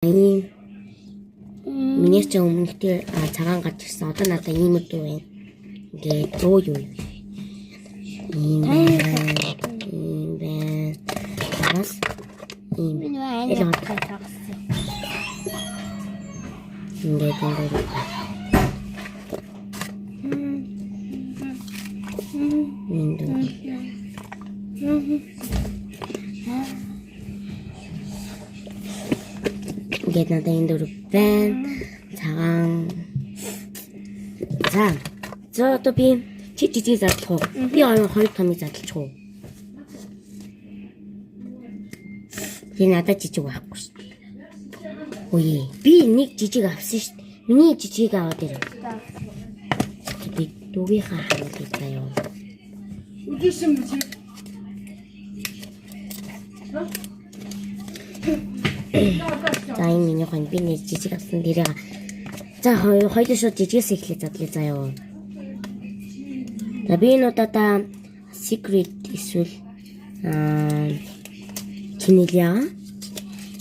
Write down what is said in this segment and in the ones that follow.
Миний ч өмнөдөө цагаан гарч ирсэн. Одоо надад ийм үдүү байна. Ингээд зөө юу. Ийм байна. Бас ийм. Ингээд ингээд надад энэ дөрөв байна. Цагаан. За одоо би жижиг задлах уу? Би хоёр томыг задлах уу? Би надад жижиг байхгүй шүү дээ. Ой, би нэг жижиг авсан шүү дээ. Миний жижиг аваад ирв. Би дүүгийнхаа харуулъя заяа. Үдшим чи. За энэ миний хон би нэг жижиг авсан дээрээ. За хоёул шууд жижигээс эхлэх задлаа заяа. За би энэ удаа secret эсвэл чинэлээ.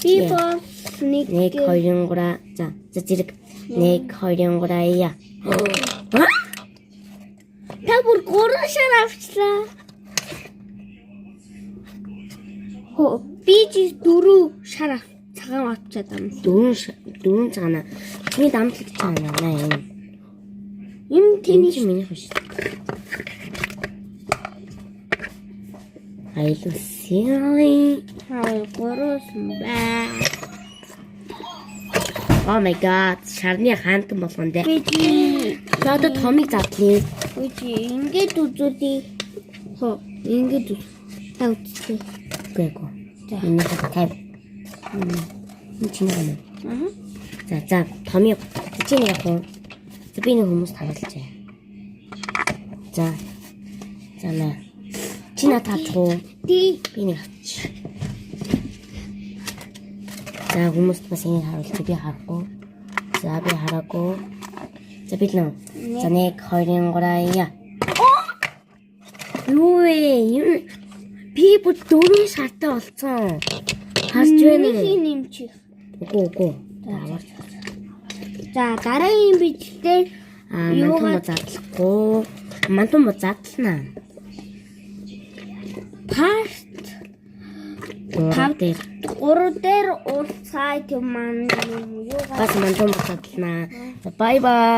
Би бас нэг 1 2 3 за зэрэг 1 2 3 яа. та бүр 3 шар авчлаа. Би чи 4 шар цагаан авчаад байна. 4 цагаана. Чиний дамтлаг цагаана энэ. Юм тэний Миний миний хош. Айлу сиали. горосон бай. Oh my god, шарны хаантан болгон дээ. Би чи Одоо томыг задлаа. ингээд үзүүлээ. Ингээд тав үзтээ. Гээгөө. Энэ хатав. Энэ чинь юм. За томыг чинь яг уу. Би нэг хүмүүс тавуулчих. За нэ. Чи надад туу. Би нэг авчих. За хүмүүст бас энийг харуулчих. Би харахгүй. За би хараагүй. За би нөө. За 1 2 3 яа. Юу вэ? Би бүр 4 шартай болцсон. Харж байна уу? Нэмчих. Үгүй. За дараагийн бичлэлээр мантун задлахгүй. Мантун задлнаа. Part 3 дээр уулзай тийм маань юу Бас мантун задлнаа. Бай бай.